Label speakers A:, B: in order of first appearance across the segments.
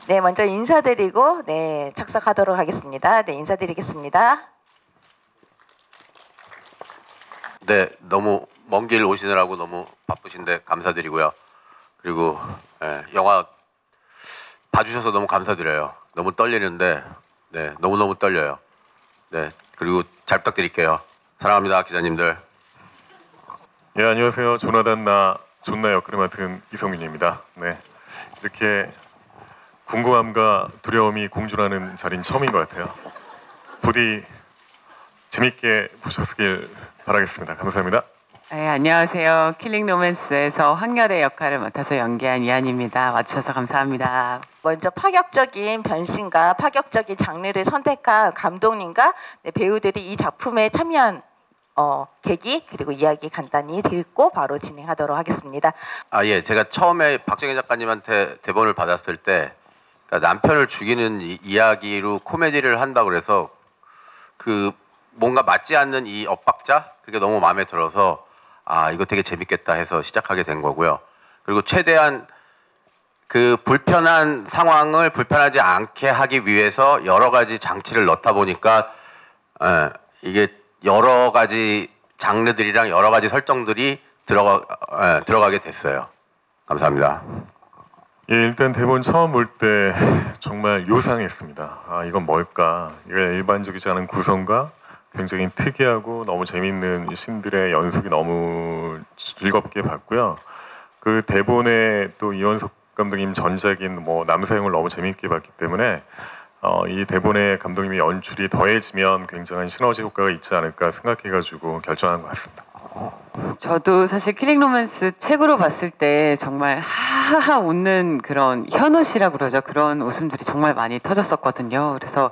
A: 네, 먼저 인사드리고 네, 착석하도록 하겠습니다. 네, 인사드리겠습니다.
B: 네, 너무 먼 길 오시느라고 너무 바쁘신데 감사드리고요. 그리고 영화 봐주셔서 너무 감사드려요. 너무 떨리는데 네, 너무너무 떨려요. 네, 그리고 잘 부탁드릴게요. 사랑합니다, 기자님들.
C: 예, 안녕하세요. 조나단 나 존나 역할을 맡은 이성윤입니다. 네, 이렇게 궁금함과 두려움이 공존하는 자리는 처음인 것 같아요. 부디 재밌게 보셨길 바라겠습니다. 감사합니다.
D: 네, 안녕하세요. 킬링 로맨스에서 황열의 역할을 맡아서 연기한 이한입니다. 와주셔서 감사합니다.
A: 먼저 파격적인 변신과 파격적인 장르를 선택한 감독님과 네, 배우들이 이 작품에 참여한 계기 그리고 이야기 간단히 듣고 바로 진행하도록 하겠습니다.
B: 예, 제가 처음에 박정희 작가님한테 대본을 받았을 때 그러니까 남편을 죽이는 이야기로 코미디를 한다 그래서 그 뭔가 맞지 않는 이 엇박자 그게 너무 마음에 들어서 이거 되게 재밌겠다 해서 시작하게 된 거고요. 그리고 최대한 그 불편한 상황을 불편하지 않게 하기 위해서 여러 가지 장치를 넣다 보니까 이게 여러 가지 장르들이랑 여러 가지 설정들이 들어가게 됐어요. 감사합니다.
C: 예, 일단 대본 처음 볼 때 정말 요상했습니다. 이건 뭘까? 이게 일반적이지 않은 구성과 굉장히 특이하고 너무 재밌는 신들의 연속이 너무 즐겁게 봤고요. 그 대본에 또 이원석 감독님 전작인 남사형을 너무 재밌게 봤기 때문에 이 대본에 감독님의 연출이 더해지면 굉장한 시너지 효과가 있지 않을까 생각해가지고 결정한 것 같습니다.
D: 저도 사실 킬링 로맨스 책으로 봤을 때 정말 하하하 웃는 그런 현옷이라고 그러죠. 그런 웃음들이 정말 많이 터졌었거든요. 그래서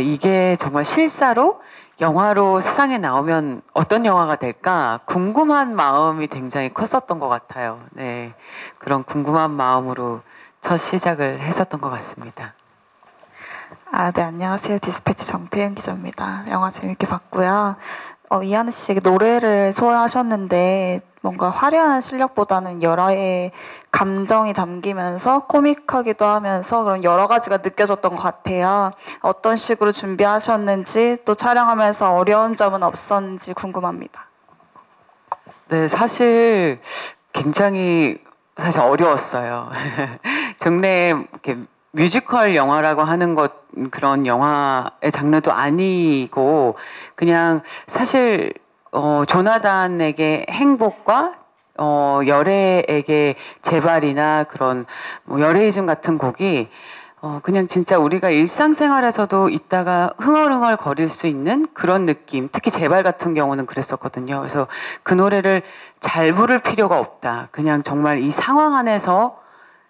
D: 이게 정말 실사로 영화로 세상에 나오면 어떤 영화가 될까 궁금한 마음이 굉장히 컸었던 것 같아요. 네, 그런 궁금한 마음으로 첫 시작을 했었던 것 같습니다.
E: 네, 안녕하세요. 디스패치 정태은 기자입니다. 영화 재밌게 봤고요. 이하늘 씨 노래를 소화하셨는데 뭔가 화려한 실력보다는 여러의 감정이 담기면서 코믹하기도 하면서 그런 여러 가지가 느껴졌던 것 같아요. 어떤 식으로 준비하셨는지 또 촬영하면서 어려운 점은 없었는지 궁금합니다.
D: 네, 사실 굉장히 어려웠어요. 정례 이렇게 뮤지컬 영화라고 하는 것 그런 영화의 장르도 아니고 그냥 사실 조나단에게 행복과 열애에게 재발이나 그런 열애이즘 같은 곡이 그냥 진짜 우리가 일상생활에서도 있다가 흥얼흥얼 거릴 수 있는 그런 느낌, 특히 재발 같은 경우는 그랬었거든요. 그래서 그 노래를 잘 부를 필요가 없다. 그냥 정말 이 상황 안에서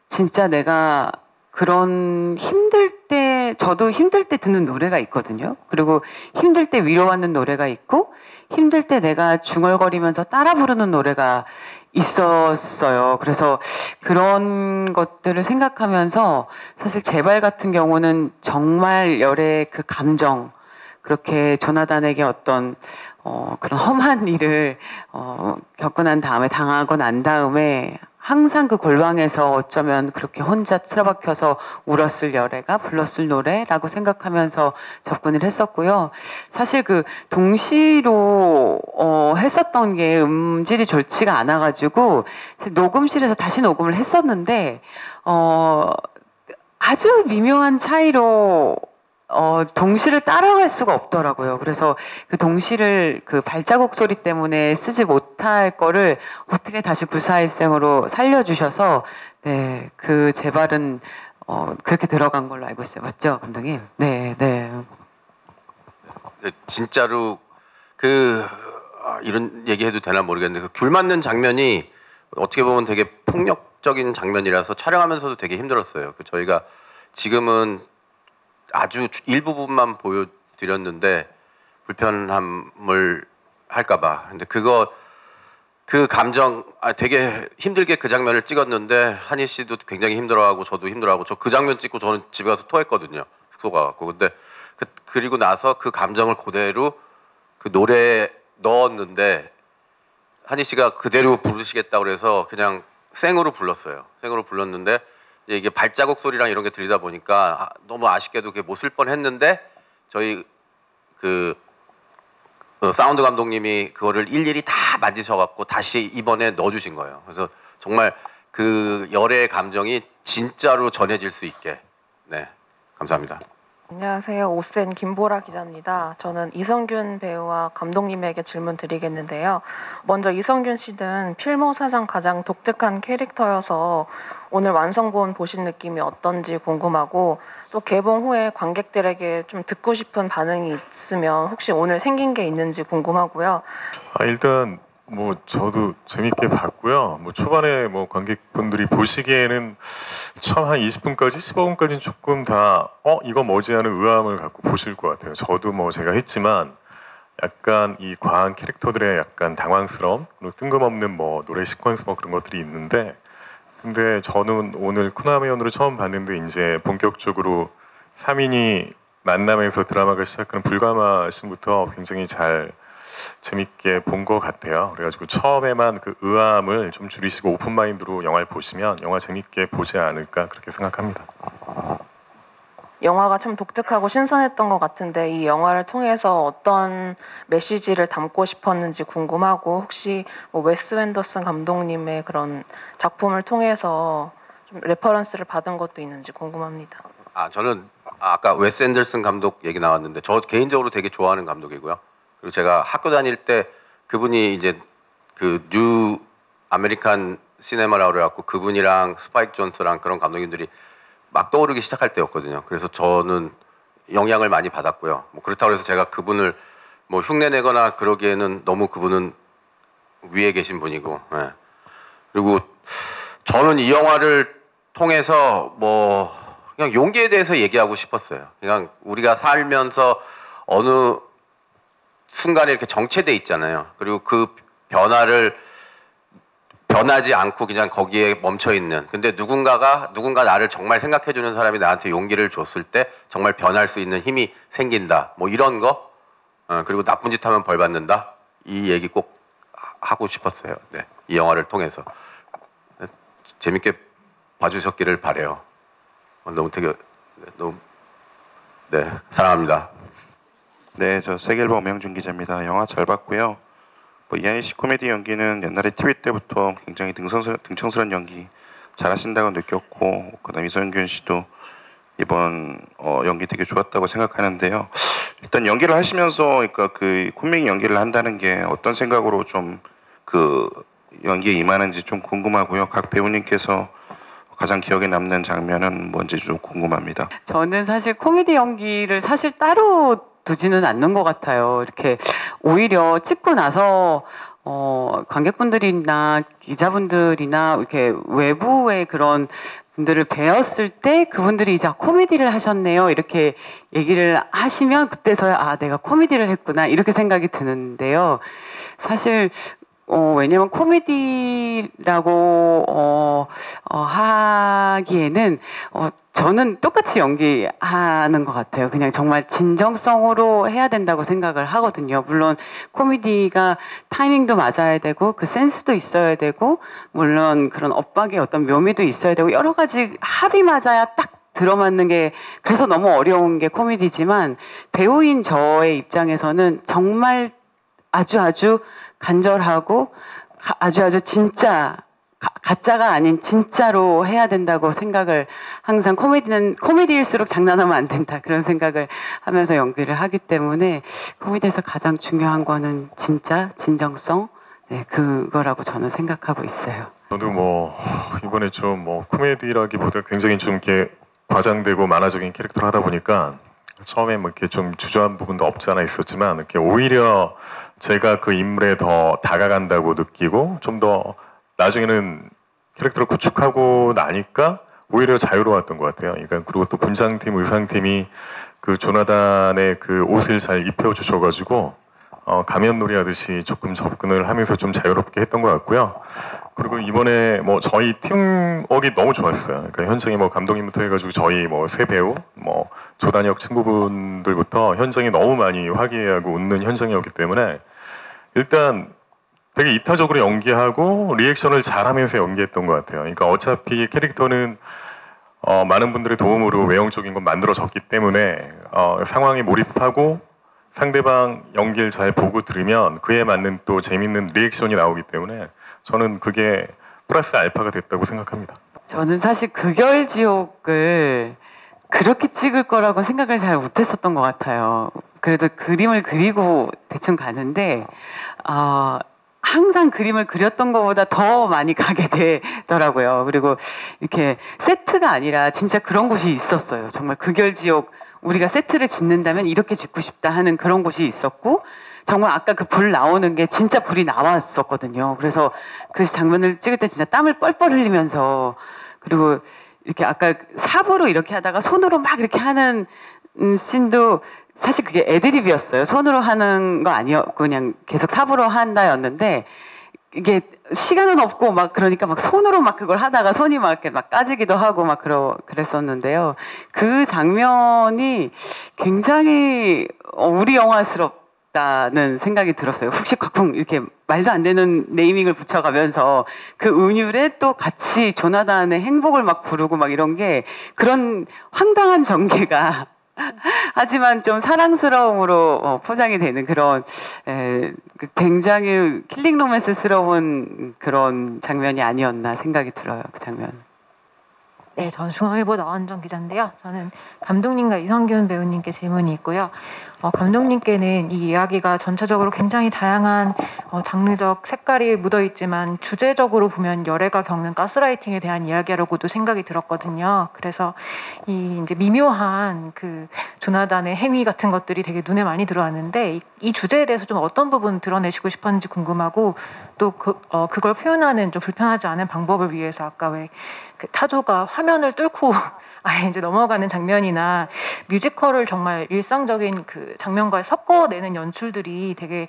D: 진짜 내가 그런 힘들 때, 저도 힘들 때 듣는 노래가 있거든요. 그리고 힘들 때 위로받는 노래가 있고, 힘들 때 내가 중얼거리면서 따라 부르는 노래가 있었어요. 그래서 그런 것들을 생각하면서 사실 재발 같은 경우는 정말 열의 그 감정, 그렇게 조나단에게 어떤 그런 험한 일을 겪고 난 다음에 당하고 난 다음에 항상 그 골방에서 어쩌면 그렇게 혼자 틀어박혀서 울었을 열애가 불렀을 노래라고 생각하면서 접근을 했었고요. 사실 그 동시로 했었던 게 음질이 좋지가 않아가지고 녹음실에서 다시 녹음을 했었는데 아주 미묘한 차이로 동시를 따라갈 수가 없더라고요. 그래서 그 동시를 그 발자국 소리 때문에 쓰지 못할 거를 어떻게 다시 불사일생으로 살려주셔서 네, 그 재발은 그렇게 들어간 걸로 알고 있어요. 맞죠, 감독님? 네, 네.
B: 네, 진짜로 이런 얘기해도 되나 모르겠는데 그 귤 맞는 장면이 어떻게 보면 되게 폭력적인 장면이라서 촬영하면서도 되게 힘들었어요. 저희가 지금은 아주 일부분만 보여드렸는데 불편함을 할까봐. 근데 그 감정 되게 힘들게 그 장면을 찍었는데 한희 씨도 굉장히 힘들어하고 저도 힘들어하고 저 그 장면 찍고 저는 집에 가서 토했거든요. 숙소 가갖고. 근데 그리고 나서 그 감정을 그대로 그 노래에 넣었는데 한희 씨가 그대로 부르시겠다고 그래서 그냥 생으로 불렀어요. 생으로 불렀는데 이게 발자국 소리랑 이런 게 들리다 보니까 너무 아쉽게도 그게 못 쓸 뻔했는데 저희 그 사운드 감독님이 그거를 일일이 다 만지셔갖고 다시 이번에 넣어주신 거예요. 그래서 정말 그 열의 감정이 진짜로 전해질 수 있게. 네, 감사합니다.
F: 안녕하세요. 오센 김보라 기자입니다. 저는 이성균 배우와 감독님에게 질문 드리겠는데요. 먼저 이성균 씨는 필모사상 가장 독특한 캐릭터여서 오늘 완성본 보신 느낌이 어떤지 궁금하고 또 개봉 후에 관객들에게 좀 듣고 싶은 반응이 있으면 혹시 오늘 생긴 게 있는지 궁금하고요.
C: 일단 뭐 저도 재밌게 봤고요. 뭐 초반에 뭐 관객분들이 보시기에는 처음 한 20분까지 15분까지는 조금 다 이거 뭐지 하는 의아함을 갖고 보실 것 같아요. 저도 뭐 제가 했지만 약간 이 과한 캐릭터들의 약간 당황스러움 그리고 뜬금없는 뭐 노래 시퀀스 뭐 그런 것들이 있는데 근데 저는 오늘 쿠나미언으로 처음 봤는데 이제 본격적으로 3인이 만남에서 드라마가 시작하는 불가마신부터 굉장히 잘 재밌게 본 것 같아요. 그래가지고 처음에만 그 의아함을 좀 줄이시고 오픈 마인드로 영화를 보시면 영화 재밌게 보지 않을까 그렇게 생각합니다.
F: 영화가 참 독특하고 신선했던 것 같은데 이 영화를 통해서 어떤 메시지를 담고 싶었는지 궁금하고 혹시 뭐 웨스 앤더슨 감독님의 그런 작품을 통해서 좀 레퍼런스를 받은 것도 있는지 궁금합니다.
B: 저는 아까 웨스 앤더슨 감독 얘기 나왔는데 저 개인적으로 되게 좋아하는 감독이고요. 그리고 제가 학교 다닐 때 그분이 이제 그 뉴 아메리칸 시네마라고 그래갖고 그분이랑 스파이크 존스랑 그런 감독님들이 막 떠오르기 시작할 때였거든요. 그래서 저는 영향을 많이 받았고요. 뭐 그렇다고 해서 제가 그분을 뭐 흉내내거나 그러기에는 너무 그분은 위에 계신 분이고. 예. 그리고 저는 이 영화를 통해서 뭐 그냥 용기에 대해서 얘기하고 싶었어요. 그냥 우리가 살면서 어느 순간에 이렇게 정체돼 있잖아요. 그리고 그 변화를 변하지 않고 그냥 거기에 멈춰 있는. 근데 누군가 나를 정말 생각해 주는 사람이 나한테 용기를 줬을 때 정말 변할 수 있는 힘이 생긴다. 뭐 이런 거. 그리고 나쁜 짓 하면 벌 받는다. 이 얘기 꼭 하고 싶었어요. 네. 이 영화를 통해서. 재밌게 봐주셨기를 바래요. 너무 네, 사랑합니다.
G: 네, 저 세계일보 엄영준 기자입니다. 영화 잘 봤고요. 뭐 이한희 씨 코미디 연기는 옛날에 TV 때부터 굉장히 등청스러운 연기 잘하신다고 느꼈고, 그다음 이성균 씨도 이번 연기 되게 좋았다고 생각하는데요. 일단 연기를 하시면서, 그러니까 그 쿤밍이 연기를 한다는 게 어떤 생각으로 좀 그 연기에 임하는지 좀 궁금하고요. 각 배우님께서 가장 기억에 남는 장면은 뭔지 좀 궁금합니다.
D: 저는 사실 코미디 연기를 사실 따로 두지는 않는 것 같아요. 이렇게 오히려 찍고 나서 관객분들이나 기자분들이나 이렇게 외부의 그런 분들을 뵈었을 때 그분들이 이제 코미디를 하셨네요 이렇게 얘기를 하시면 그때서야 내가 코미디를 했구나 이렇게 생각이 드는데요. 사실 왜냐면 코미디라고 하기에는 저는 똑같이 연기하는 것 같아요. 그냥 정말 진정성으로 해야 된다고 생각을 하거든요. 물론 코미디가 타이밍도 맞아야 되고 그 센스도 있어야 되고 물론 그런 엇박의 어떤 묘미도 있어야 되고 여러 가지 합이 맞아야 딱 들어맞는 게 그래서 너무 어려운 게 코미디지만 배우인 저의 입장에서는 정말 아주 간절하고 아주 진짜 가짜가 아닌 진짜로 해야 된다고 생각을 항상 코미디는 코미디일수록 장난하면 안 된다 그런 생각을 하면서 연기를 하기 때문에 코미디에서 가장 중요한 거는 진짜 진정성 네, 그거라고 저는 생각하고 있어요.
C: 저도 뭐 이번에 좀 뭐 코미디라기보다 굉장히 좀 이렇게 과장되고 만화적인 캐릭터를 하다 보니까 처음에 뭐 이렇게 좀 주저한 부분도 없지 않아 있었지만 이렇게 오히려 제가 그 인물에 더 다가간다고 느끼고 좀 더 나중에는 캐릭터를 구축하고 나니까 오히려 자유로웠던 것 같아요. 그러니까 그리고 또 분장팀, 의상팀이 그 조나단의 그 옷을 잘 입혀주셔가지고 가면놀이 하듯이 조금 접근을 하면서 좀 자유롭게 했던 것 같고요. 그리고 이번에 뭐 저희 팀워크가 너무 좋았어요. 그러니까 현장에 뭐 감독님부터 해가지고 저희 뭐 세 배우, 뭐 조단역 친구분들부터 현장이 너무 많이 화기애애하고 웃는 현장이었기 때문에 일단 되게 이타적으로 연기하고 리액션을 잘하면서 연기했던 것 같아요. 그러니까 어차피 캐릭터는 많은 분들의 도움으로 외형적인 건 만들어졌기 때문에 상황에 몰입하고 상대방 연기를 잘 보고 들으면 그에 맞는 또 재밌는 리액션이 나오기 때문에 저는 그게 플러스 알파가 됐다고 생각합니다.
D: 저는 사실 극열지옥을 그렇게 찍을 거라고 생각을 잘 못했었던 것 같아요. 그래도 그림을 그리고 대충 가는데 항상 그림을 그렸던 것보다 더 많이 가게 되더라고요. 그리고 이렇게 세트가 아니라 진짜 그런 곳이 있었어요. 정말 극열지옥, 우리가 세트를 짓는다면 이렇게 짓고 싶다 하는 그런 곳이 있었고, 정말 아까 그 불 나오는 게 진짜 불이 나왔었거든요. 그래서 그 장면을 찍을 때 진짜 땀을 뻘뻘 흘리면서, 그리고 이렇게 아까 삽으로 이렇게 하다가 손으로 막 이렇게 하는 씬도 사실 그게 애드립이었어요. 손으로 하는 거 아니었고 그냥 계속 삽으로 한다였는데, 이게 시간은 없고 막 그러니까 막 손으로 막 그걸 하다가 손이 막 이렇게 막 까지기도 하고 막 그랬었는데요. 그 장면이 굉장히 우리 영화스럽다는 생각이 들었어요. 훅식확쿵 이렇게 말도 안 되는 네이밍을 붙여가면서 그 은율에 또 같이 조나단의 행복을 막 부르고 막 이런 게, 그런 황당한 전개가 하지만 좀 사랑스러움으로 포장이 되는 그런 굉장히 킬링 로맨스스러운 그런 장면이 아니었나 생각이 들어요. 그 장면.
H: 네, 저는 중앙일보 나원정 기자인데요. 저는 감독님과 이성균 배우님께 질문이 있고요. 감독님께는 이 이야기가 전체적으로 굉장히 다양한 장르적 색깔이 묻어 있지만 주제적으로 보면 열애가 겪는 가스라이팅에 대한 이야기라고도 생각이 들었거든요. 그래서 이 이제 미묘한 그 조나단의 행위 같은 것들이 되게 눈에 많이 들어왔는데, 이 주제에 대해서 좀 어떤 부분 드러내시고 싶었는지 궁금하고, 또 그걸 표현하는 좀 불편하지 않은 방법을 위해서 아까 왜 그 타조가 화면을 뚫고 아예 이제 넘어가는 장면이나 뮤지컬을 정말 일상적인 그 장면과 섞어내는 연출들이 되게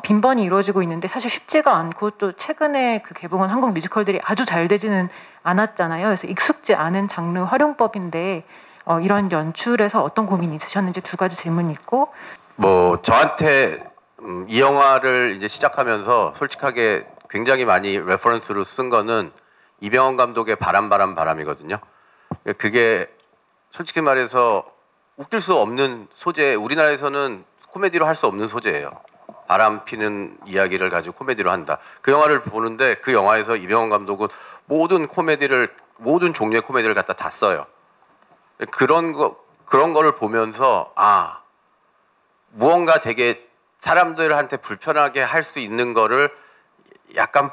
H: 빈번히 이루어지고 있는데, 사실 쉽지가 않고, 또 최근에 그 개봉한 한국 뮤지컬들이 아주 잘 되지는 않았잖아요. 그래서 익숙지 않은 장르 활용법인데 이런 연출에서 어떤 고민이 있으셨는지 두 가지 질문이 있고.
B: 뭐 저한테 이 영화를 이제 시작하면서 솔직하게 굉장히 많이 레퍼런스로 쓴 거는 이병헌 감독의 바람이거든요. 그게 솔직히 말해서 웃길 수 없는 소재, 우리나라에서는 코미디로 할 수 없는 소재예요. 바람 피는 이야기를 가지고 코미디로 한다. 그 영화를 보는데 그 영화에서 이병헌 감독은 모든 종류의 코미디를 갖다 다 써요. 그런 거를 보면서 무언가 되게 사람들한테 불편하게 할 수 있는 거를 약간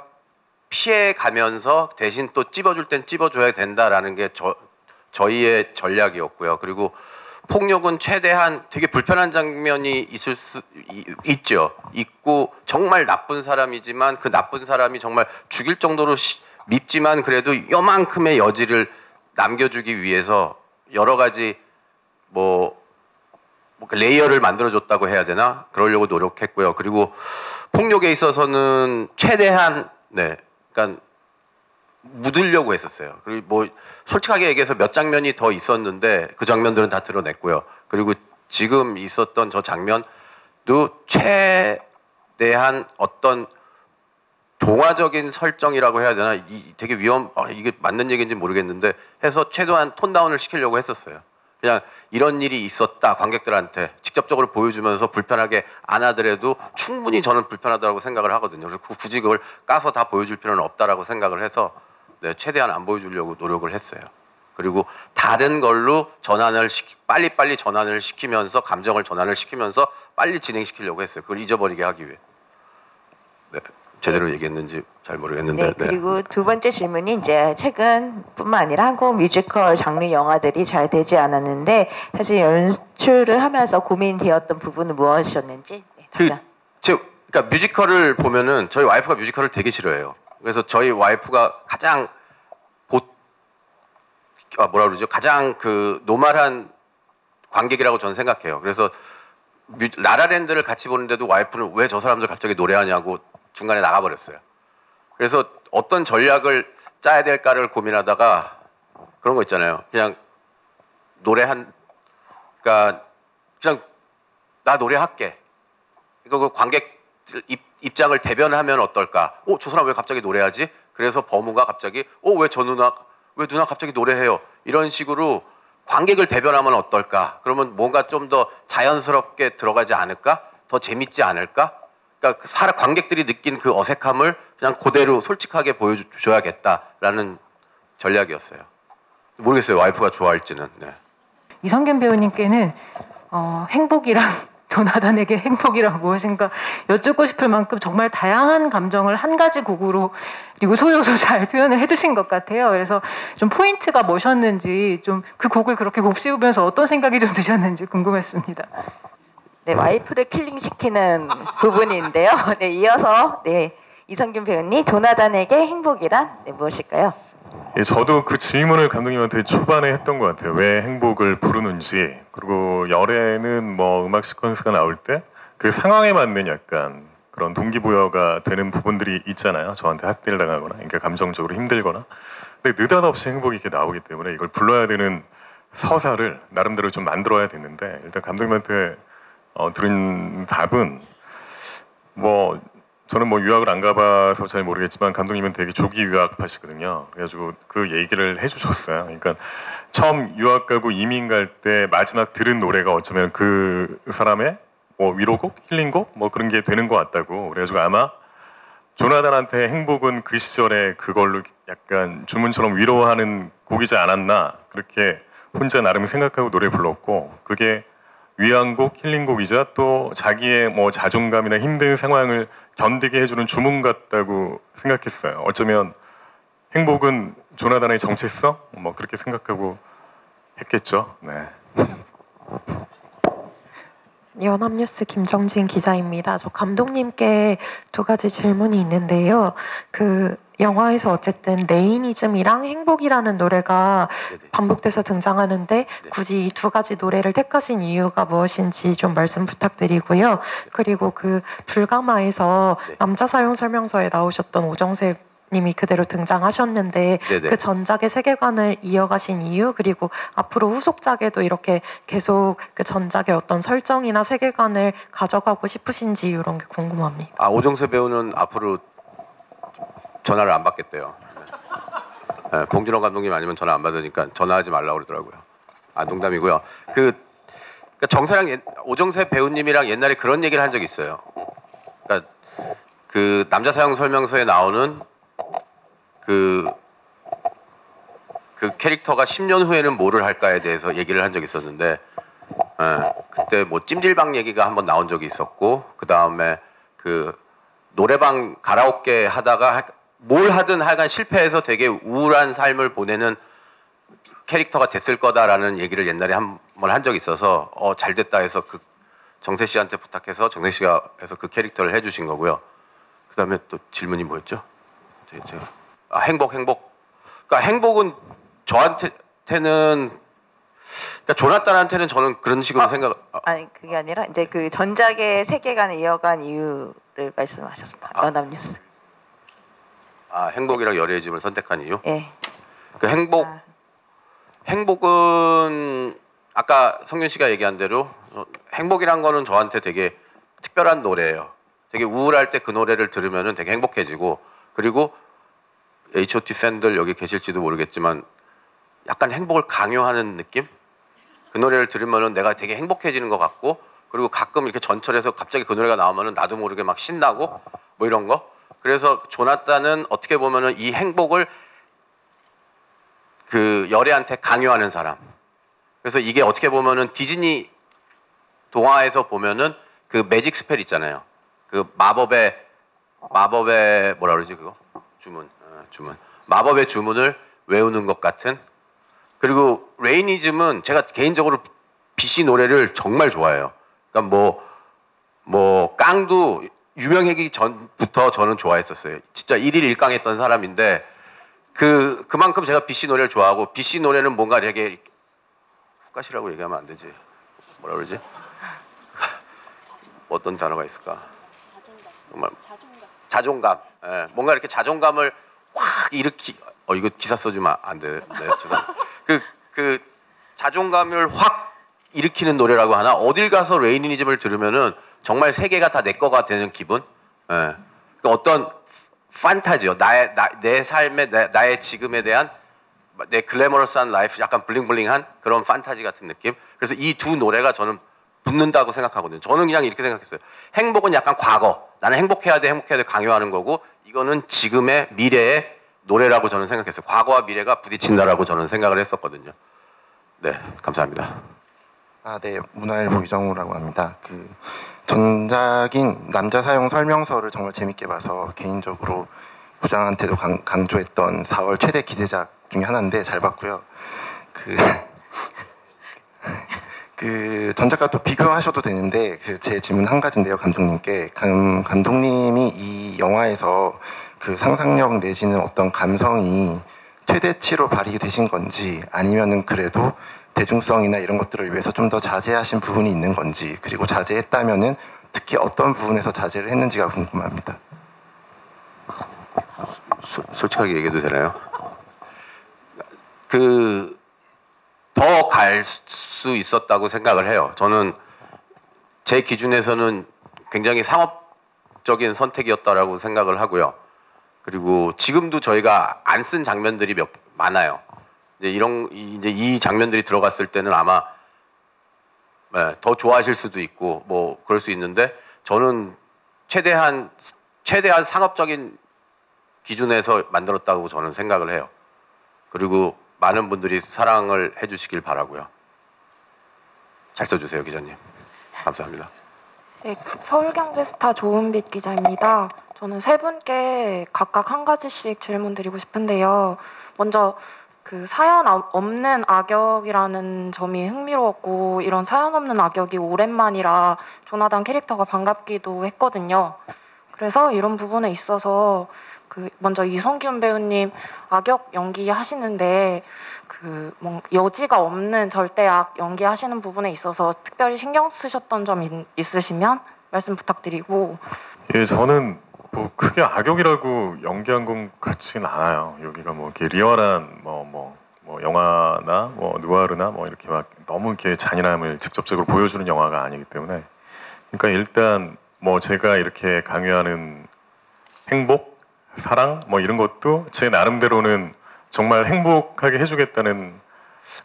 B: 피해 가면서 대신 또 찝어줄 땐 찝어줘야 된다라는 게 저희의 전략이었고요. 그리고 폭력은 최대한 되게 불편한 장면이 있고 정말 나쁜 사람이지만 그 나쁜 사람이 정말 죽일 정도로 밉지만 그래도 요만큼의 여지를 남겨주기 위해서 여러 가지 레이어를 만들어줬다고 해야 되나? 그러려고 노력했고요. 그리고 폭력에 있어서는 최대한 그러니까 묻으려고 했었어요. 그리고 솔직하게 얘기해서 몇 장면이 더 있었는데 그 장면들은 다 드러냈고요. 그리고 지금 있었던 저 장면도 최대한 어떤 동화적인 설정이라고 해야 되나? 되게 이게 맞는 얘기인지 모르겠는데 해서 최대한 톤다운을 시키려고 했었어요. 그냥 이런 일이 있었다, 관객들한테 직접적으로 보여주면서 불편하게 안 하더라도 충분히 저는 불편하다고 생각을 하거든요. 그래서 굳이 그걸 까서 다 보여줄 필요는 없다라고 생각을 해서 최대한 안 보여주려고 노력을 했어요. 그리고 다른 걸로 빨리 전환을 시키면서, 감정을 전환을 시키면서 빨리 진행시키려고 했어요. 그걸 잊어버리게 하기 위해. 제대로 얘기했는지 잘 모르겠는데.
A: 그리고 두 번째 질문이 이제 최근뿐만 아니라 한국 뮤지컬 장르 영화들이 잘 되지 않았는데 사실 연출을 하면서 고민되었던 부분은 무엇이었는지.
B: 그러니까 뮤지컬을 보면은 저희 와이프가 뮤지컬을 되게 싫어해요. 그래서 저희 와이프가 가장 가장 그 노멀한 관객이라고 저는 생각해요. 그래서 라라랜드를 같이 보는데도 와이프는 왜 저 사람들 갑자기 노래하냐고 중간에 나가버렸어요. 그래서 어떤 전략을 짜야 될까를 고민하다가 그런 거 있잖아요. 그냥 그러니까 그냥 나 노래할게. 그 관객 입장을 대변하면 어떨까? 저 사람 왜 갑자기 노래하지? 그래서 버무가 갑자기 왜 저 누나 왜 누나 갑자기 노래해요? 이런 식으로 관객을 대변하면 어떨까? 그러면 뭔가 좀 더 자연스럽게 들어가지 않을까? 더 재밌지 않을까? 그러니까 관객들이 느낀 그 어색함을 그냥 그대로 솔직하게 보여줘야겠다라는 전략이었어요. 모르겠어요. 와이프가 좋아할지는. 네.
H: 이성균 배우님께는 행복이랑 조나단에게 행복이란 무엇인가 여쭙고 싶을 만큼 정말 다양한 감정을 한 가지 곡으로 그리고 소요소 잘 표현을 해주신 것 같아요. 그래서 좀 포인트가 뭐셨는지 좀 그 곡을 그렇게 곱씹으면서 어떤 생각이 좀 드셨는지 궁금했습니다.
A: 네, 와이프를 킬링시키는 부분인데요. 네, 이어서 네, 이성균 배우님 조나단에게 행복이란 무엇일까요?
C: 예, 저도 그 질문을 감독님한테 초반에 했던 것 같아요. 왜 행복을 부르는지. 그리고 열애는 뭐 음악 시퀀스가 나올 때 그 상황에 맞는 약간 그런 동기부여가 되는 부분들이 있잖아요. 저한테 핫딜 당하거나, 그러니까 감정적으로 힘들거나. 근데 느닷없이 행복이 이렇게 나오기 때문에 이걸 불러야 되는 서사를 나름대로 좀 만들어야 됐는데, 일단 감독님한테 들은 답은 뭐 저는 뭐 유학을 안 가봐서 잘 모르겠지만 감독님은 되게 조기 유학하시거든요. 그래가지고 그 얘기를 해주셨어요. 그러니까 처음 유학 가고 이민 갈 때 마지막 들은 노래가 어쩌면 그 사람의 뭐 위로곡, 힐링곡 뭐 그런 게 되는 것 같다고. 그래가지고 아마 조나단한테 행복은 그 시절에 그걸로 약간 주문처럼 위로하는 곡이지 않았나, 그렇게 혼자 나름 생각하고 노래 불렀고, 그게 위안곡, 힐링곡이자 또 자기의 뭐 자존감이나 힘든 상황을 견디게 해주는 주문 같다고 생각했어요. 어쩌면 행복은 조나단의 정체성? 뭐 그렇게 생각하고 했겠죠. 네.
I: 연합뉴스 김정진 기자입니다. 저 감독님께 두 가지 질문이 있는데요. 그 영화에서 어쨌든 레이니즘이랑 행복이라는 노래가 반복돼서 등장하는데 굳이 이 두 가지 노래를 택하신 이유가 무엇인지 좀 말씀 부탁드리고요. 그리고 그 불가마에서 남자 사용 설명서에 나오셨던 오정세 님이 그대로 등장하셨는데
B: 네네.
I: 그 전작의 세계관을 이어가신 이유, 그리고 앞으로 후속작에도 이렇게 계속 그 전작의 어떤 설정이나 세계관을 가져가고 싶으신지 이런 게 궁금합니다.
B: 아, 오정세 배우는 앞으로 전화를 안 받겠대요. 네, 봉준호 감독님 아니면 전화 안 받으니까 전화하지 말라고 그러더라고요. 아, 농담이고요. 그러니까 정세랑 오정세 배우님이랑 옛날에 그런 얘기를 한 적이 있어요. 그러니까 그 남자 사용 설명서에 나오는 그 캐릭터가 10년 후에는 뭐를 할까에 대해서 얘기를 한 적이 있었는데, 그때 뭐 찜질방 얘기가 한번 나온 적이 있었고, 그 다음에 그 노래방 가라오케 하다가 뭘 하든 하여간 실패해서 되게 우울한 삶을 보내는 캐릭터가 됐을 거다라는 얘기를 옛날에 한번 한 적이 있어서 잘 됐다 해서 그 정세 씨한테 부탁해서 정세 씨가 해서 그 캐릭터를 해주신 거고요. 그 다음에 또 질문이 뭐였죠? 행복. 그러니까 행복은 저한테는, 그러니까 조나단한테는 저는 그런 식으로
A: 아니 그게 아니라 이제 그 전작의 세계관을 이어간 이유를 말씀하셨습니다. 연합뉴스.
B: 행복이랑 열애의 집을 선택한 이유?
A: 예.
B: 그 행복은 아까 성균 씨가 얘기한 대로 행복이란 거는 저한테 되게 특별한 노래예요. 되게 우울할 때 그 노래를 들으면은 되게 행복해지고, 그리고 H.O.T 팬들 여기 계실지도 모르겠지만 약간 행복을 강요하는 느낌? 그 노래를 들으면은 내가 되게 행복해지는 것 같고, 그리고 가끔 이렇게 전철에서 갑자기 그 노래가 나오면은 나도 모르게 막 신나고 뭐 이런 거. 그래서 조나단은 어떻게 보면은 이 행복을 그 열애한테 강요하는 사람. 그래서 이게 어떻게 보면은 디즈니 동화에서 보면은 그 매직 스펠 있잖아요. 그 마법의 뭐라 그러지 그거? 주문. 마법의 주문을 외우는 것 같은. 그리고 레이니즘은 제가 개인적으로 비씨 노래를 정말 좋아해요. 그러니까 뭐 깡도 유명해지기 전부터 저는 좋아했었어요. 진짜 1일 1강 했던 사람인데 그만큼 제가 비씨 노래를 좋아하고, 비씨 노래는 뭔가 되게 후가시라고 얘기하면 안 되지. 뭐라 그러지? 어떤 단어가 있을까? 정말 자존감. 예, 뭔가 이렇게 자존감을 확 이거 기사 써주면 안 돼. 네, 죄송합니다. 그 자존감을 확 일으키는 노래라고 하나? 어딜 가서 레이니즘을 들으면은 정말 세계가 다 내 거가 되는 기분? 예. 그러니까 어떤 판타지요. 내 삶에, 나의 지금에 대한 내 글래머러스한 라이프, 약간 블링블링한 그런 판타지 같은 느낌. 그래서 이 두 노래가 저는 붙는다고 생각하거든요. 저는 그냥 이렇게 생각했어요. 행복은 약간 과거, 나는 행복해야 돼 강요하는 거고, 이거는 지금의 미래의 노래라고 저는 생각했어요. 과거와 미래가 부딪힌다라고 저는 생각을 했었거든요. 네, 감사합니다.
J: 네, 문화일보 이정우라고 합니다. 그 전작인 남자 사용 설명서를 정말 재밌게 봐서 개인적으로 부장한테도 강조했던 4월 최대 기대작 중에 하나인데 잘 봤고요. 그 전작과 또 비교하셔도 되는데 제 질문 한 가지인데요, 감독님께. 감독님이 이 영화에서 그 상상력 내지는 어떤 감성이 최대치로 발휘되신 건지, 아니면은 그래도 대중성이나 이런 것들을 위해서 좀 더 자제하신 부분이 있는 건지, 그리고 자제했다면은 특히 어떤 부분에서 자제를 했는지가 궁금합니다.
B: 솔직하게 얘기해도 되나요? 더 갈 수 있었다고 생각을 해요. 저는 제 기준에서는 굉장히 상업적인 선택이었다라고 생각을 하고요. 그리고 지금도 저희가 안 쓴 장면들이 많아요. 이제 이 장면들이 들어갔을 때는 아마 더 좋아하실 수도 있고 뭐 그럴 수 있는데, 저는 최대한 상업적인 기준에서 만들었다고 저는 생각을 해요. 그리고 많은 분들이 사랑을 해주시길 바라고요. 잘 써주세요, 기자님. 감사합니다.
K: 네, 서울경제스타 조은빛 기자입니다. 저는 세 분께 각각 한 가지씩 질문 드리고 싶은데요. 먼저 그 사연 없는 악역이라는 점이 흥미로웠고, 이런 사연 없는 악역이 오랜만이라 조나단 캐릭터가 반갑기도 했거든요. 그래서 이런 부분에 있어서 먼저 이성균 배우님 악역 연기하시는데 여지가 없는 절대악 연기하시는 부분에 있어서 특별히 신경 쓰셨던 점 있으시면 말씀 부탁드리고.
C: 예, 저는 뭐 크게 악역이라고 연기한 건 같진 않아요. 여기가 뭐 이렇게 리얼한 뭐 영화나 뭐 누아르나 뭐 이렇게 막 너무 이렇게 잔인함을 직접적으로 보여주는 영화가 아니기 때문에, 그러니까 일단 뭐 제가 이렇게 강요하는 행복, 사랑 뭐 이런 것도 제 나름대로는 정말 행복하게 해주겠다는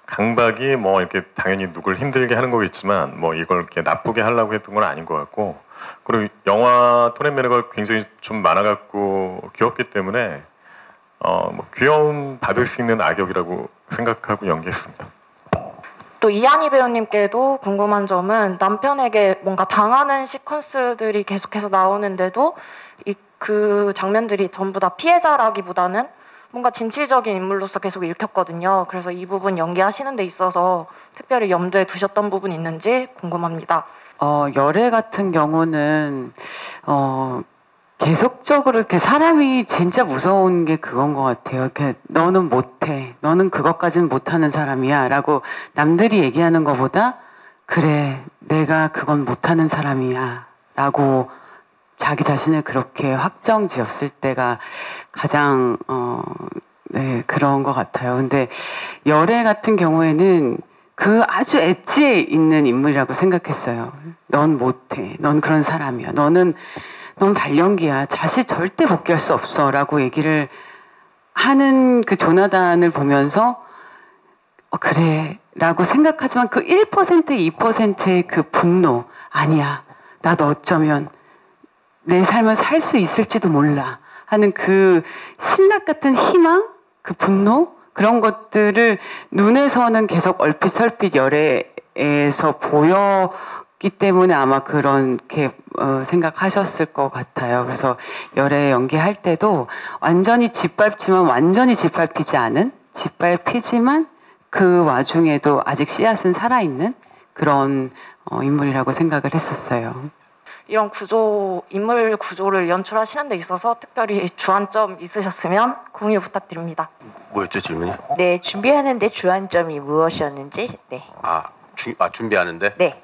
C: 강박이 뭐 이렇게 당연히 누굴 힘들게 하는 거겠지만, 뭐 이걸 이렇게 나쁘게 하려고 했던 건 아닌 것 같고, 그리고 영화 톤 앤 매너가 굉장히 좀 많아갖고 귀엽기 때문에 뭐 귀여움 받을 수 있는 악역이라고 생각하고 연기했습니다.
K: 또 이한희 배우님께도 궁금한 점은, 남편에게 뭔가 당하는 시퀀스들이 계속해서 나오는데도 그 장면들이 전부 다 피해자라기보다는 뭔가 진취적인 인물로서 계속 읽혔거든요. 그래서 이 부분 연기하시는 데 있어서 특별히 염두에 두셨던 부분이 있는지 궁금합니다.
D: 열애 같은 경우는 계속적으로 이렇게 사람이 진짜 무서운 게 그건 것 같아요. 이렇게 너는 못해, 너는 그것까지는 못하는 사람이야 라고 남들이 얘기하는 것보다, 그래 내가 그건 못하는 사람이야 라고 자기 자신을 그렇게 확정 지었을 때가 가장 네, 그런 것 같아요. 근데 열애 같은 경우에는 그 아주 엣지에 있는 인물이라고 생각했어요. 넌 못해, 넌 그런 사람이야, 넌 발령기야, 다시 절대 복귀할 수 없어 라고 얘기를 하는 그 조나단을 보면서 그래 라고 생각하지만, 그 1%, 2%의 그 분노, 아니야 나도 어쩌면 내 삶을 살 수 있을지도 몰라 하는 그 신락 같은 희망, 그 분노, 그런 것들을 눈에서는 계속 얼핏설핏 열애에서 보였기 때문에 아마 그렇게 생각하셨을 것 같아요. 그래서 열애 연기할 때도 완전히 짓밟지만 완전히 짓밟히지 않은, 짓밟히지만 그 와중에도 아직 씨앗은 살아있는 그런 인물이라고 생각을 했었어요.
K: 이런 인물 구조를 연출하시는 데 있어서 특별히 주안점 있으셨으면 공유 부탁드립니다.
B: 뭐였죠, 질문이?
A: 네, 준비하는데 주안점이 무엇이었는지. 네.
B: 준비하는데?
A: 네.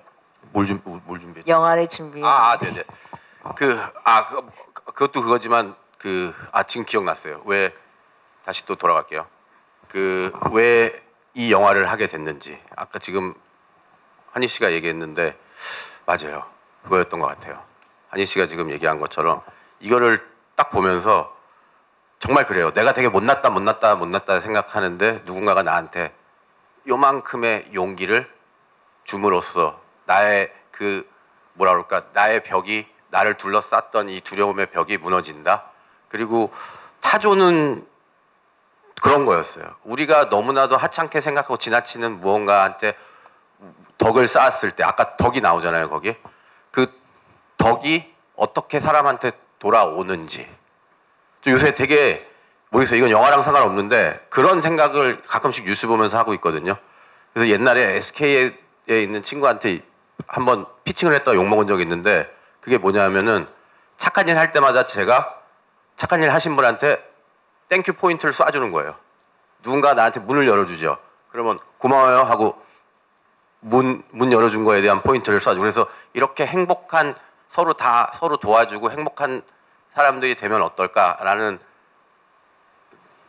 B: 뭘 준비했죠?
A: 영화를 준비.
B: 네네. 그것도 그거지만 지금 기억났어요. 왜, 다시 또 돌아갈게요. 왜 이 영화를 하게 됐는지. 아까 지금 한희 씨가 얘기했는데 맞아요. 그거였던 것 같아요. 한희 씨가 지금 얘기한 것처럼 이거를 딱 보면서 정말 그래요. 내가 되게 못났다 생각하는데 누군가가 나한테 요만큼의 용기를 줌으로써 나의 그 뭐라 그럴까, 나의 벽이, 나를 둘러쌌던 이 두려움의 벽이 무너진다. 그리고 타조는 그런 거였어요. 우리가 너무나도 하찮게 생각하고 지나치는 무언가한테 덕을 쌓았을 때, 아까 덕이 나오잖아요, 거기. 그 덕이 어떻게 사람한테 돌아오는지. 요새 되게 모르겠어요. 이건 영화랑 상관없는데 그런 생각을 가끔씩 뉴스 보면서 하고 있거든요. 그래서 옛날에 SK에 있는 친구한테 한번 피칭을 했다 욕먹은 적이 있는데, 그게 뭐냐면은 착한 일 할 때마다 제가 착한 일 하신 분한테 땡큐 포인트를 쏴주는 거예요. 누군가 나한테 문을 열어주죠. 그러면 고마워요 하고 문 열어준 거에 대한 포인트를 쏴주고, 그래서 이렇게 행복한, 서로 도와주고 행복한 사람들이 되면 어떨까라는,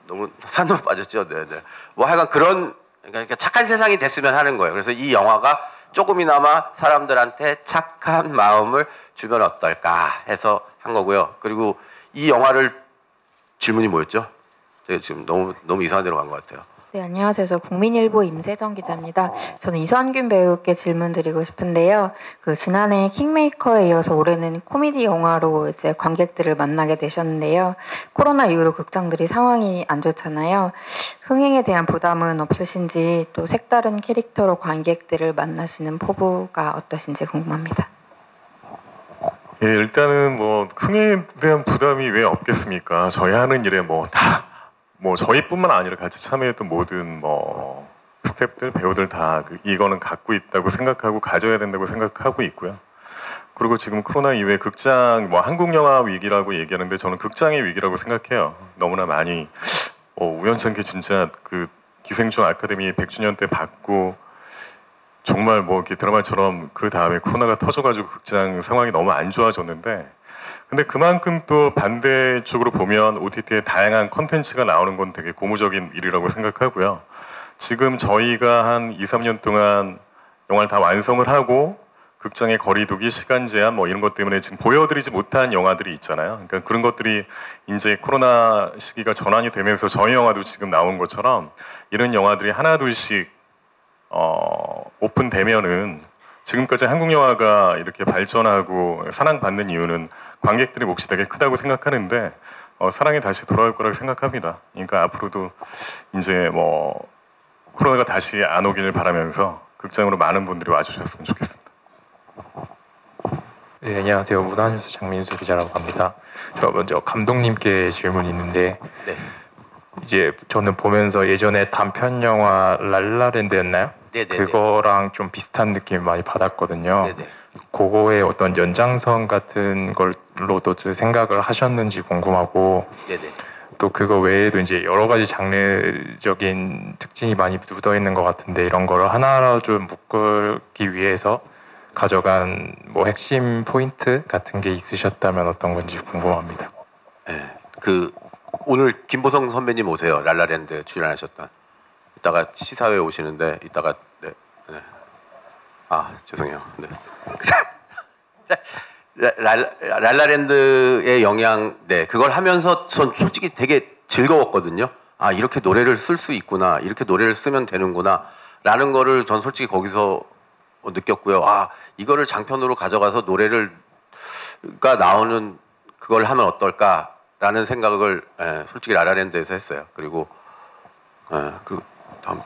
B: 너무 산으로 빠졌죠. 네네. 뭐 하여간 그런, 그러니까 착한 세상이 됐으면 하는 거예요. 그래서 이 영화가 조금이나마 사람들한테 착한 마음을 주면 어떨까 해서 한 거고요. 그리고 이 영화를, 질문이 뭐였죠? 제가 지금 너무 이상한 데로 간 것 같아요.
L: 네, 안녕하세요. 저 국민일보 임세정 기자입니다. 저는 이선균 배우께 질문 드리고 싶은데요. 그 지난해 킹메이커에 이어서 올해는 코미디 영화로 이제 관객들을 만나게 되셨는데요. 코로나 이후로 극장들이 상황이 안 좋잖아요. 흥행에 대한 부담은 없으신지, 또 색다른 캐릭터로 관객들을 만나시는 포부가 어떠신지 궁금합니다.
C: 예, 일단은 뭐 흥행에 대한 부담이 왜 없겠습니까? 저희 하는 일에 뭐 저희뿐만 아니라 같이 참여했던 모든 뭐 스태프들, 배우들 다 이거는 갖고 있다고 생각하고 가져야 된다고 생각하고 있고요. 그리고 지금 코로나 이후에 극장, 뭐 한국 영화 위기라고 얘기하는데 저는 극장의 위기라고 생각해요. 너무나 많이 우연찮게 진짜 그 기생충 아카데미 100주년 때 받고, 정말 뭐 이렇게 드라마처럼 그 다음에 코로나가 터져가지고 극장 상황이 너무 안 좋아졌는데, 근데 그만큼 또 반대쪽으로 보면 OTT에 다양한 콘텐츠가 나오는 건 되게 고무적인 일이라고 생각하고요. 지금 저희가 한 2, 3년 동안 영화를 다 완성을 하고 극장의 거리두기, 시간 제한 뭐 이런 것 때문에 지금 보여드리지 못한 영화들이 있잖아요. 그러니까 그런 것들이 이제 코로나 시기가 전환이 되면서 저희 영화도 지금 나온 것처럼 이런 영화들이 하나 둘씩 오픈되면은, 지금까지 한국 영화가 이렇게 발전하고 사랑받는 이유는 관객들의 몫이 되게 크다고 생각하는데, 사랑이 다시 돌아올 거라고 생각합니다. 그러니까 앞으로도 이제 뭐 코로나가 다시 안 오길 바라면서 극장으로 많은 분들이 와주셨으면 좋겠습니다.
M: 네, 안녕하세요. 문화뉴스 장민수 기자라고 합니다. 저 먼저 감독님께 질문이 있는데,
B: 네.
M: 이제 저는 보면서 예전에 단편 영화 랄라랜드였나요?
B: 네네네.
M: 그거랑 좀 비슷한 느낌을 많이 받았거든요.
B: 네네.
M: 그거의 어떤 연장선 같은 걸로도 좀 생각을 하셨는지 궁금하고,
B: 네네.
M: 또 그거 외에도 이제 여러 가지 장르적인 특징이 많이 묻어 있는 것 같은데, 이런 거를 하나로 좀 묶기 위해서 가져간 뭐 핵심 포인트 같은 게 있으셨다면 어떤 건지 궁금합니다.
B: 네. 오늘 김보성 선배님 오세요. 랄라랜드 출연하셨던. 이따가 시사회 오시는데, 이따가 네. 죄송해요. 네. 랄라랜드의 영향, 네, 그걸 하면서 전 솔직히 되게 즐거웠거든요. 이렇게 노래를 쓸 수 있구나, 이렇게 노래를 쓰면 되는구나 라는 거를 전 솔직히 거기서 느꼈고요. 이거를 장편으로 가져가서 노래가 나오는 그걸 하면 어떨까라는 생각을 솔직히 랄라랜드에서 했어요. 그리고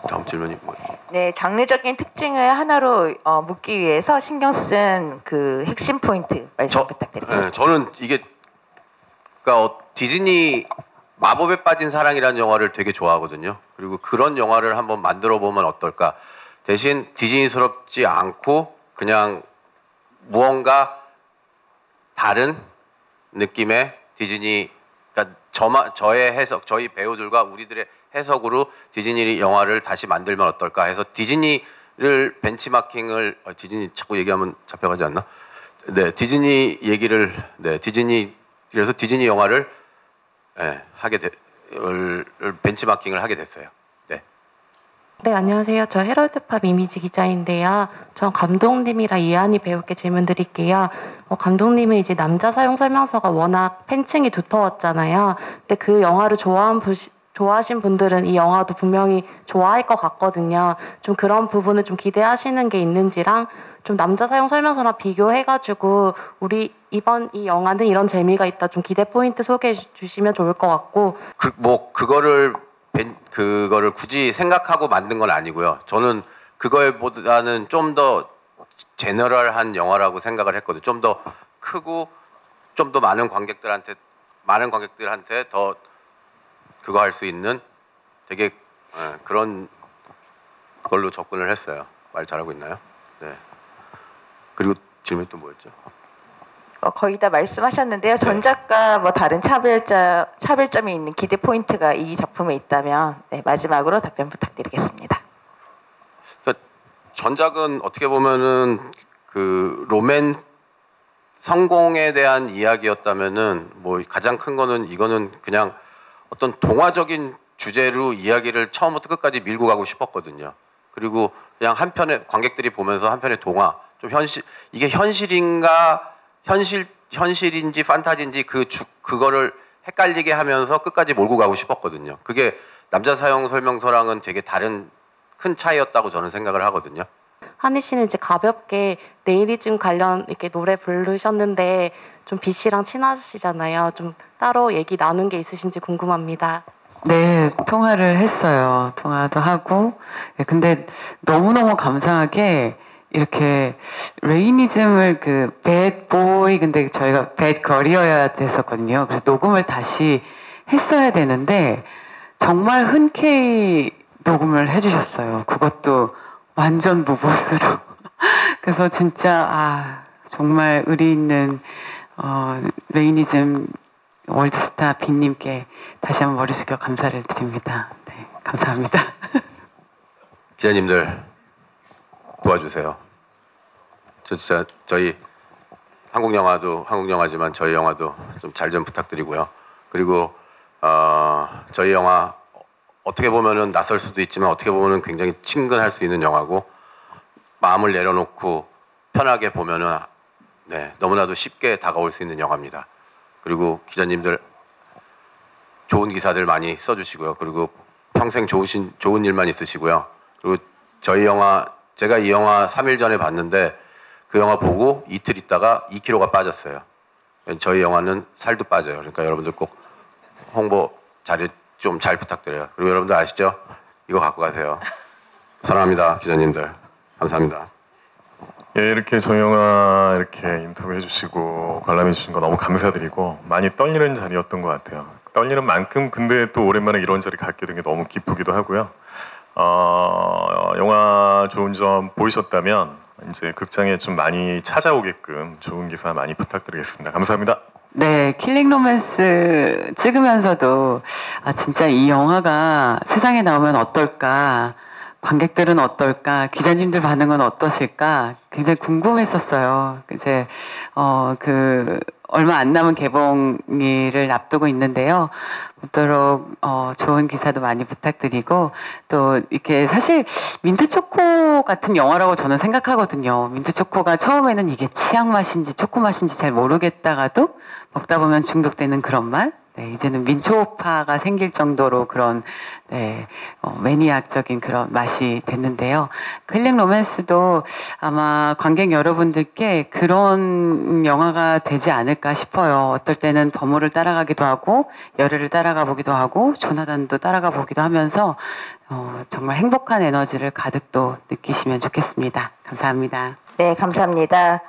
B: 다음 질문이 뭐예요?
A: 네, 장르적인 특징을 하나로 묶기 위해서 신경 쓴 그 핵심 포인트 말씀 부탁드리겠습니다.
B: 저는 이게 디즈니 마법에 빠진 사랑이라는 영화를 되게 좋아하거든요. 그리고 그런 영화를 한번 만들어 보면 어떨까. 대신 디즈니스럽지 않고 그냥 무언가 다른 느낌의 디즈니, 그러니까 저의 해석, 저희 배우들과 우리들의 해석으로 디즈니 영화를 다시 만들면 어떨까 해서 디즈니를 벤치마킹을, 디즈니 자꾸 얘기하면 잡혀가지 않나? 네, 디즈니 얘기를, 네, 그래서 디즈니 영화를 벤치마킹을 하게 됐어요. 네.
N: 네, 안녕하세요. 저 헤럴드팝 이미지 기자인데요. 전 감독님이랑 이한희 배우께 질문 드릴게요. 감독님은 이제 남자 사용 설명서가 워낙 팬층이 두터웠잖아요. 근데 그 영화를 좋아하신 분들은 이 영화도 분명히 좋아할 것 같거든요. 좀 그런 부분을 좀 기대하시는 게 있는지랑 좀 남자 사용 설명서랑 비교해가지고 우리 이번 이 영화는 이런 재미가 있다. 좀 기대 포인트 소개해 주시면 좋을 것 같고.
B: 그거를 굳이 생각하고 만든 건 아니고요. 저는 그거보다는 좀 더 제너럴한 영화라고 생각을 했거든요. 좀 더 크고 좀 더 많은 관객들한테 더 그거 할 수 있는 되게 그런 걸로 접근을 했어요. 말 잘하고 있나요? 네. 그리고 질문이 또 뭐였죠?
A: 거의 다 말씀하셨는데요. 전작과 뭐 다른 차별점이 있는 기대 포인트가 이 작품에 있다면 마지막으로 답변 부탁드리겠습니다.
B: 그러니까 전작은 어떻게 보면은 그 로맨 성공에 대한 이야기였다면은 뭐 가장 큰 거는 이거는 그냥 어떤 동화적인 주제로 이야기를 처음부터 끝까지 밀고 가고 싶었거든요. 그리고 그냥 한편에 관객들이 보면서 한편의 동화, 좀 이게 현실인지 판타지인지 그거를 헷갈리게 하면서 끝까지 몰고 가고 싶었거든요. 그게 남자 사용 설명서랑은 되게 다른 큰 차이였다고 저는 생각을 하거든요.
N: 한희 씨는 이제 가볍게 네이리즘 관련 이렇게 노래 부르셨는데 좀 B 씨랑 친하시잖아요. 좀 따로 얘기 나눈 게 있으신지 궁금합니다.
D: 네, 통화를 했어요. 통화도 하고. 근데 너무너무 감사하게 이렇게 레이니즘을 그 배드보이 근데 저희가 배드걸이어야 됐었거든요. 그래서 녹음을 다시 했어야 되는데 정말 흔쾌히 녹음을 해주셨어요. 그것도 완전 무보수로. 그래서 진짜 정말 의리 있는 레이니즘 월드스타 빈님께 다시 한번 머리 숙여 감사를 드립니다. 네, 감사합니다.
B: 기자님들 도와주세요. 진짜 저희 한국 영화지만 저희 영화도 좀 잘 좀 부탁드리고요. 그리고 저희 영화 어떻게 보면은 낯설 수도 있지만 어떻게 보면은 굉장히 친근할 수 있는 영화고 마음을 내려놓고 편하게 보면은 너무나도 쉽게 다가올 수 있는 영화입니다. 그리고 기자님들 좋은 기사들 많이 써주시고요. 그리고 평생 좋은 일만 있으시고요. 그리고 제가 이 영화 3일 전에 봤는데 그 영화 보고 이틀 있다가 2kg가 빠졌어요. 저희 영화는 살도 빠져요. 그러니까 여러분들 꼭 홍보 좀 잘 부탁드려요. 그리고 여러분들 아시죠? 이거 갖고 가세요. 사랑합니다, 기자님들. 감사합니다.
C: 예, 이렇게 저희 영화 이렇게 인터뷰해 주시고 관람해 주신 거 너무 감사드리고 많이 떨리는 자리였던 것 같아요. 떨리는 만큼 근데 또 오랜만에 이런 자리 갖게 된 게 너무 기쁘기도 하고요. 영화 좋은 점 보이셨다면 이제 극장에 좀 많이 찾아오게끔 좋은 기사 많이 부탁드리겠습니다. 감사합니다.
D: 네, 킬링 로맨스 찍으면서도 진짜 이 영화가 세상에 나오면 어떨까, 관객들은 어떨까, 기자님들 반응은 어떠실까 굉장히 궁금했었어요. 이제 얼마 안 남은 개봉일을 앞두고 있는데요. 모쪼록 좋은 기사도 많이 부탁드리고 또 이렇게 사실 민트초코 같은 영화라고 저는 생각하거든요. 민트초코가 처음에는 이게 치약 맛인지 초코 맛인지 잘 모르겠다가도 먹다 보면 중독되는 그런 맛. 네, 이제는 민초파가 생길 정도로 그런 매니악적인 그런 맛이 됐는데요. 킬링 로맨스도 아마 관객 여러분들께 그런 영화가 되지 않을까 싶어요. 어떨 때는 버무를 따라가기도 하고 열애를 따라가 보기도 하고 조나단도 따라가 보기도 하면서 정말 행복한 에너지를 가득 또 느끼시면 좋겠습니다. 감사합니다.
A: 네, 감사합니다.